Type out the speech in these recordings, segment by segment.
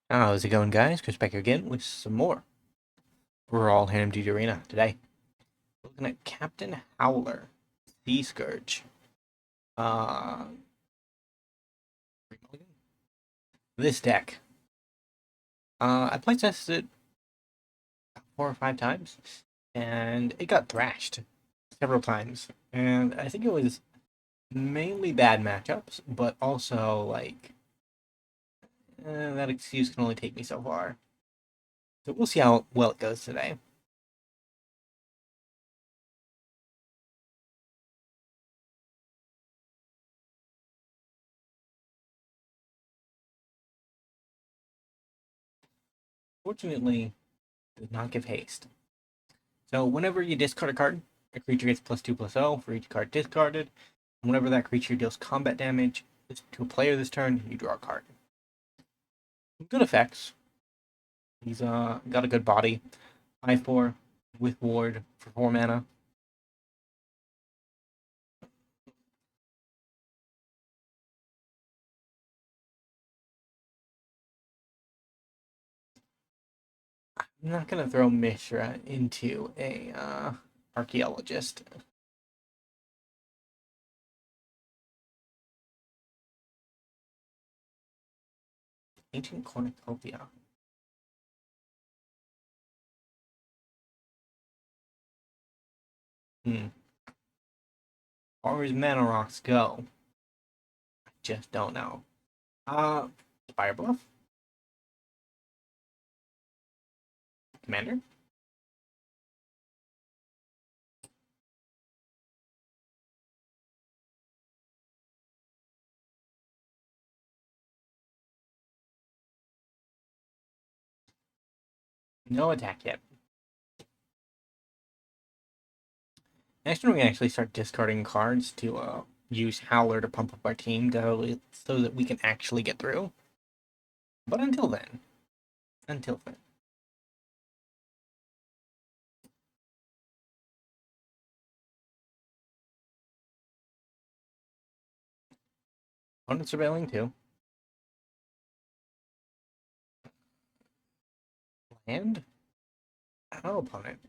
How's it going, guys? Chris back here again with some more Brawl Hand Duty Arena today. Looking at Captain Howler, Sea Scourge. Uh, this deck. I playtested it 4 or 5 times, and it got thrashed several times. And I think it was mainly bad matchups, but also like that excuse can only take me so far. So we'll see how well it goes today. Fortunately, it did not give haste. So whenever you discard a card, a creature gets +2/+0 for each card discarded. And whenever that creature deals combat damage to a player this turn, you draw a card. Good effects. He's got a good body. 5/4 with ward for 4 mana. I'm not gonna throw Mishra into a archaeologist. Ancient Cornucopia. As far as mana rocks go, I just don't know. Spire Bluff? Commander? No attack yet. Next turn we can actually start discarding cards to use Howler to pump up our team so that we can actually get through. But until then. Opponent surveilling too. And oh, opponent.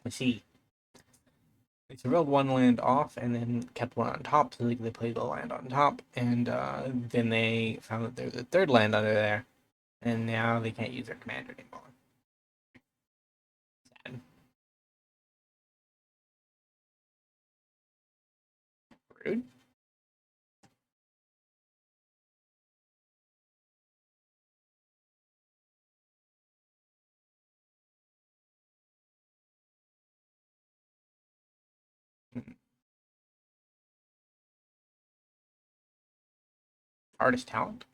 I see. They surveilled one land off and then kept one on top, so they played the land on top, and then they found that there's a third land under there, and now they can't use their commander anymore. Sad. Rude. Artist talent.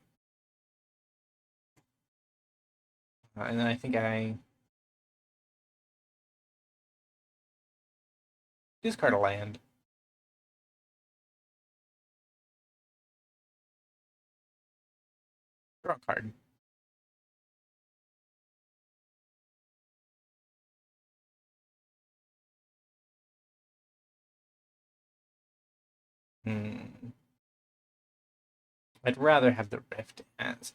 And then I think I discard a land. Draw a card. I'd rather have the Rift as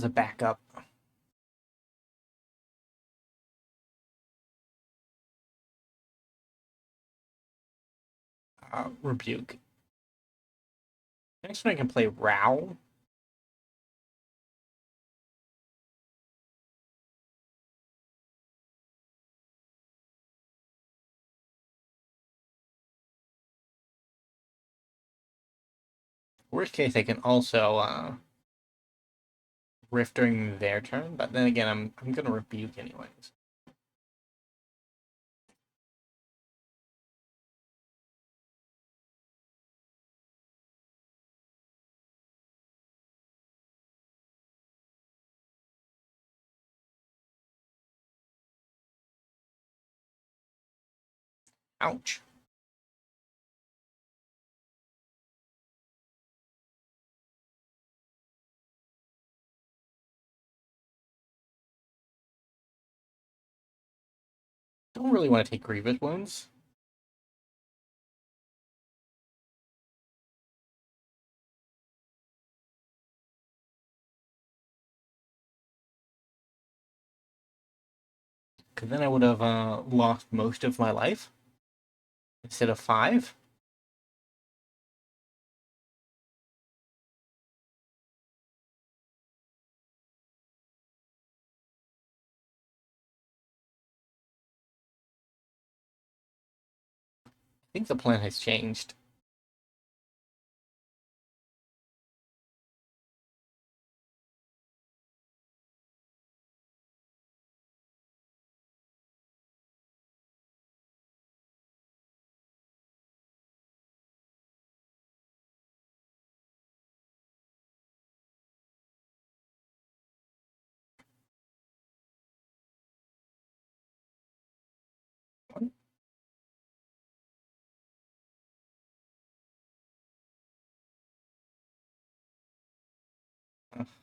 a backup. Rebuke. Next one I can play Row. Worst case, I can also Rift during their turn, but then again, I'm gonna Rebuke anyways. Ouch. don't really want to take Grievous Wounds. Because then I would have lost most of my life instead of 5. I think the plan has changed.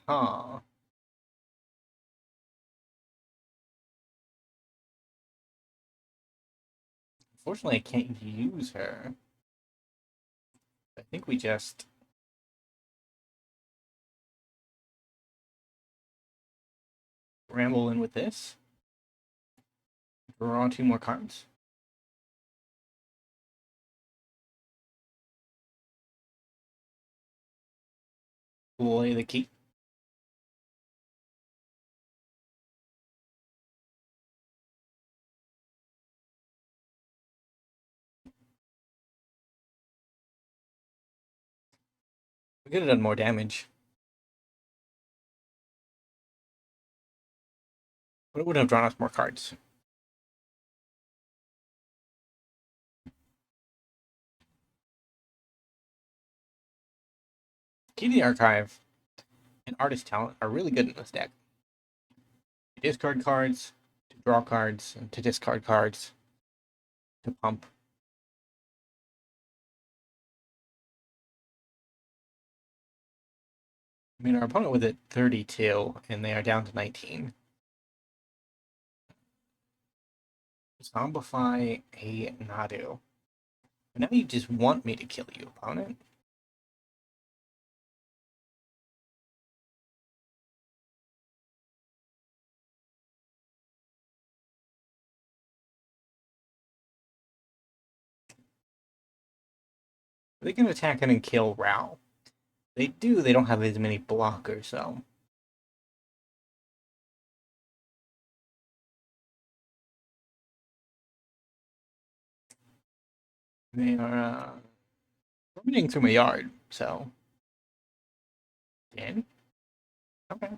Huh. Unfortunately, I can't use her. I think we just ramble in with this. Draw 2 more cards. Play the key. We could have done more damage. But it would have drawn us more cards. Key to the Archive and Artist Talent are really good in this deck. To discard cards, to draw cards, and to discard cards, to pump. I mean, our opponent was at 32, and they are down to 19. Zombify a Nadu. Now you just want me to kill you, opponent. They can attack and kill Rao. They do, they don't have as many blockers, though. They are running through my yard, so. Again? Okay.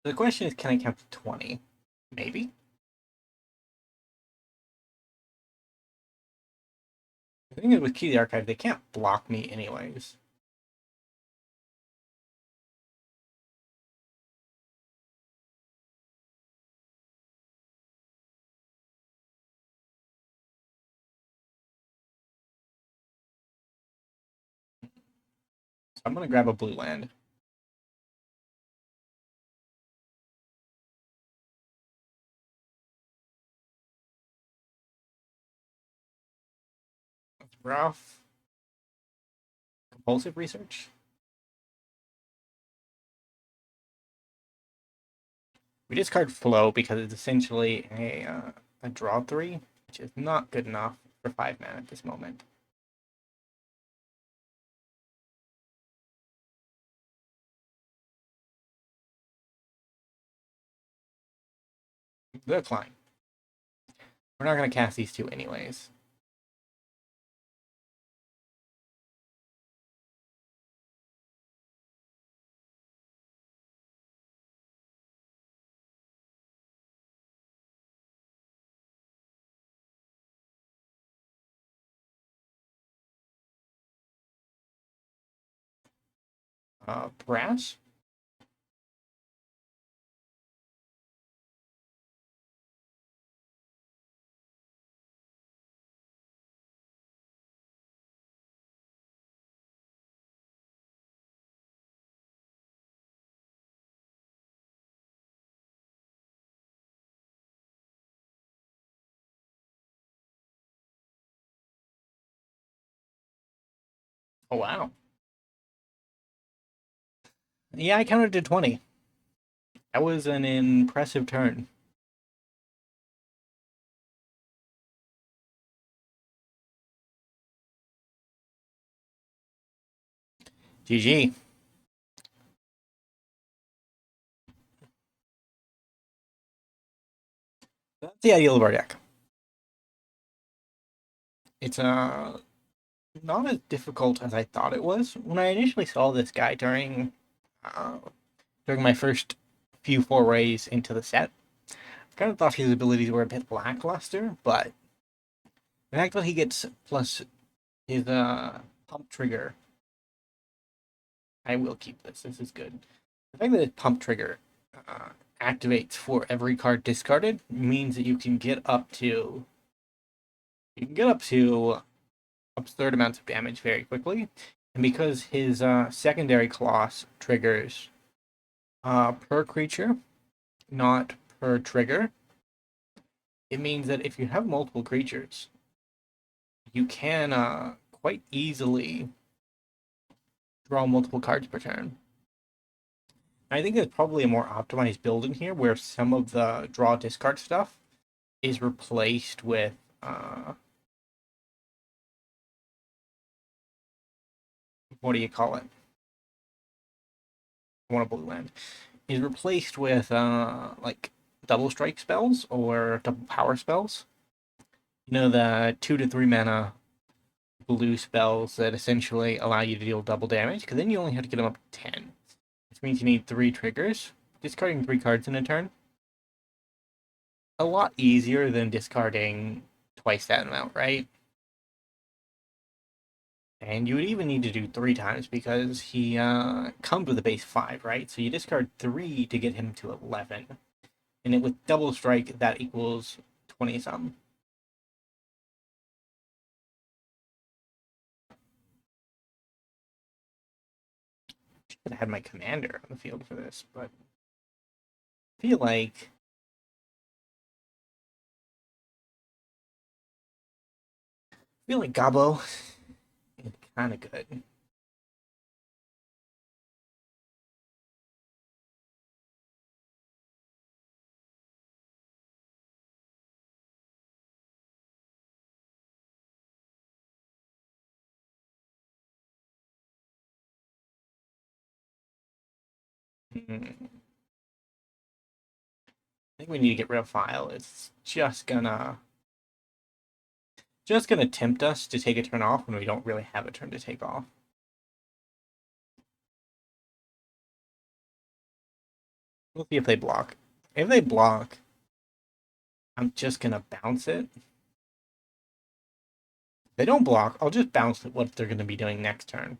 The question is, can I count to 20? Maybe. The thing is, with Key to the Archive, they can't block me anyways. So I'm going to grab a blue land. That's rough. Compulsive Research. We discard Flow because it's essentially a draw 3, which is not good enough for 5 mana at this moment. Decline. We're not going to cast these 2 anyways. Brass. Oh, wow. Yeah, I counted to 20. That was an impressive turn. GG. That's the ideal of our deck. It's not as difficult as I thought it was. When I initially saw this guy uh, during my first few forays into the set, I kind of thought his abilities were a bit lackluster, but the fact that he gets plus his pump trigger, I will keep this. This is good. The fact that his pump trigger activates for every card discarded means that you can get up to absurd amounts of damage very quickly. And because his secondary class triggers per creature, not per trigger, it means that if you have multiple creatures, you can quite easily draw multiple cards per turn. I think there's probably a more optimized build in here where some of the draw discard stuff is replaced with what do you call it? I want a blue land. Is replaced with like double strike spells or double power spells. You know, the 2 to 3 mana blue spells that essentially allow you to deal double damage, because then you only have to get them up to 10. Which means you need 3 triggers. Discarding 3 cards in a turn. A lot easier than discarding twice that amount, right? And you would even need to do 3 times because he comes with a base 5, right? So you discard 3 to get him to 11. And with double strike, that equals 20 something. Should have had my commander on the field for this, but I feel like Gabo is kind of good. I think we need to get rid of Phial. It's just gonna tempt us to take a turn off when we don't really have a turn to take off. We'll see if they block. If they block, I'm just gonna bounce it. If they don't block, I'll just bounce it what they're gonna be doing next turn.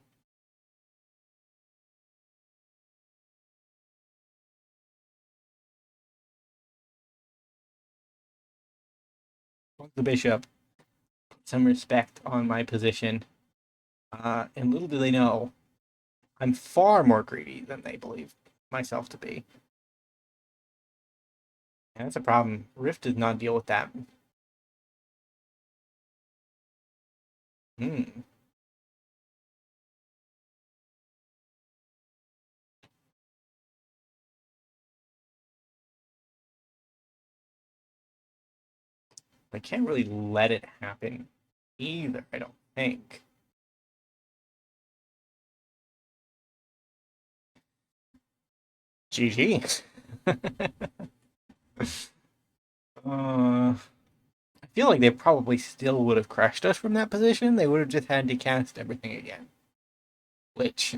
The bishop, put some respect on my position. And little do they know, I'm far more greedy than they believe myself to be. And that's a problem. Rift does not deal with that. Hmm. I can't really let it happen either, I don't think. GG. I feel like they probably still would have crushed us from that position. They would have just had to cast everything again. Which,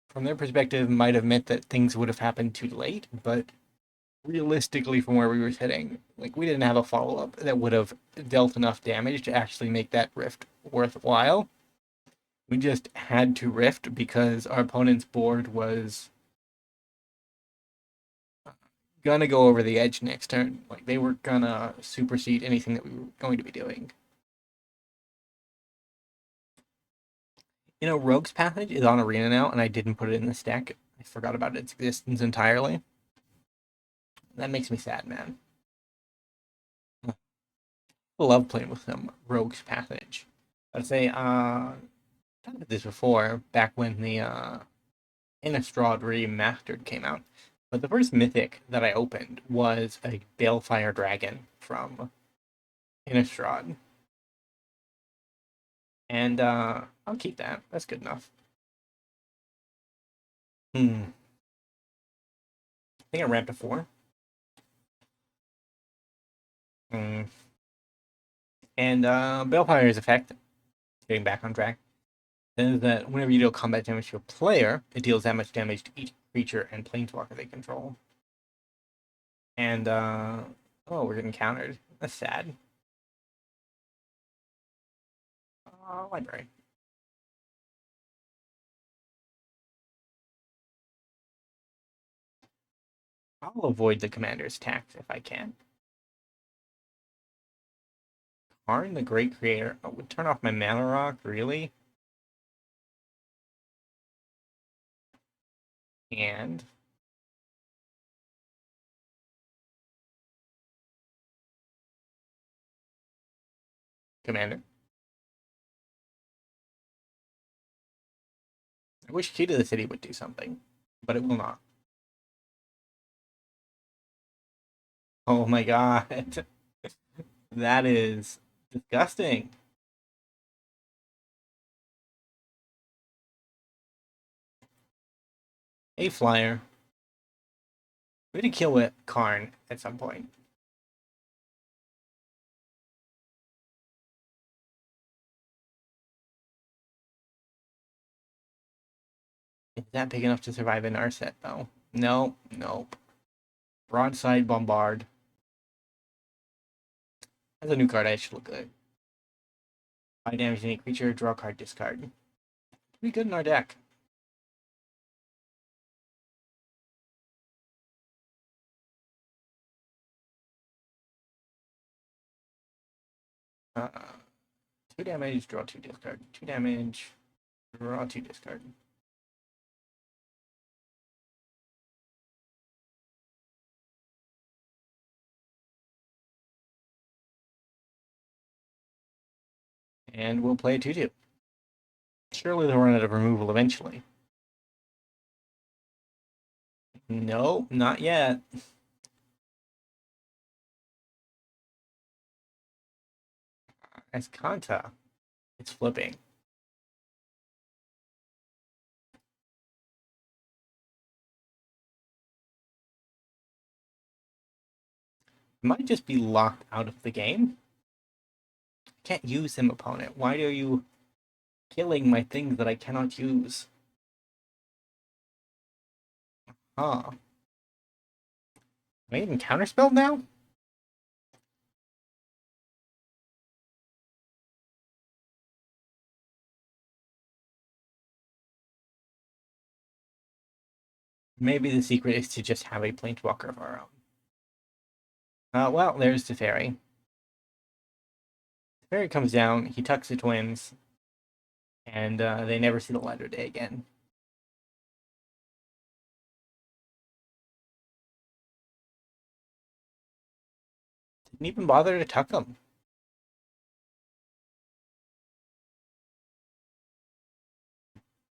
from their perspective, might have meant that things would have happened too late, but realistically, from where we were sitting, like, we didn't have a follow-up that would have dealt enough damage to actually make that rift worthwhile. We just had to rift because our opponent's board was gonna go over the edge next turn. Like, they were gonna supersede anything that we were going to be doing. You know, Rogue's Passage is on Arena now, and I didn't put it in this deck. I forgot about its existence entirely. That makes me sad, man. I love playing with them. Rogue's Passage. I'd say talked about this before, back when the Innistrad Remastered came out. But the first mythic that I opened was a Balefire Dragon from Innistrad. And I'll keep that. That's good enough. I think I ramped to 4. And Balefire's effect, getting back on track, says that whenever you deal combat damage to a player, it deals that much damage to each creature and planeswalker they control. And, oh, we're getting countered. That's sad. Library. I'll avoid the commander's attacks if I can. Karn, the Great Creator. Oh, would turn off my mana rock, really? And commander. I wish Key to the City would do something, but it will not. Oh my god. That is disgusting. A flyer. We need to kill it, Karn at some point. Is that big enough to survive in our set, though? No, nope. Broadside Bombard. That's a new card I should look at. 5 damage to any creature, draw a card, discard. Pretty good in our deck. Uh, 2 damage, draw 2, discard. 2 damage, draw 2, discard. And we'll play a 2-2. Surely they'll run out of removal eventually. No, not yet. As Kanta, it's flipping. It might just be locked out of the game. I can't use him, opponent. Why are you killing my things that I cannot use? Huh. Am I even counterspelled now? Maybe the secret is to just have a planeswalker of our own. Well, there's the fairy. The fairy comes down, he tucks the twins, and they never see the light of day again. Didn't even bother to tuck them.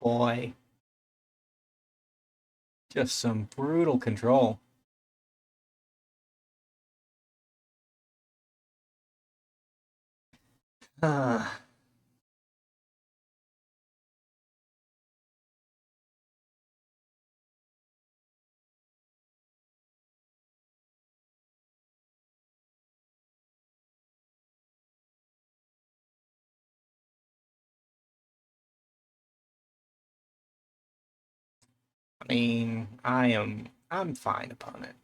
Boy. Just some brutal control. Ah. I mean, I'm fine, opponent.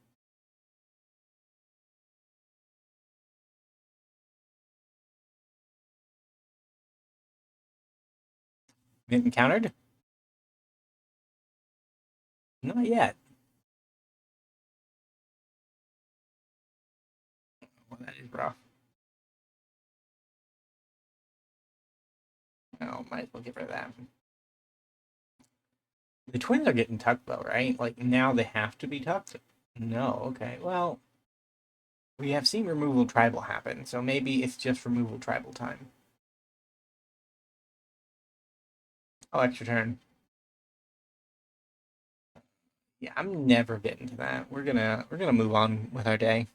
Getting countered? Not yet. Well, that is rough. Oh, might as well get rid of that. The twins are getting tucked though, right? Like now they have to be tucked? No, okay. Well, we have seen removal tribal happen, so maybe it's just removal tribal time. Oh, extra turn. Yeah, I'm never getting to that. We're gonna move on with our day.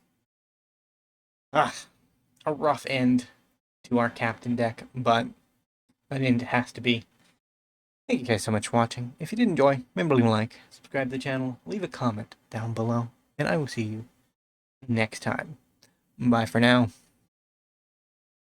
Ah, a rough end to our captain deck, but an end it has to be. Thank you guys so much for watching. If you did enjoy, remember to leave a like, subscribe to the channel, leave a comment down below, and I will see you next time. Bye for now.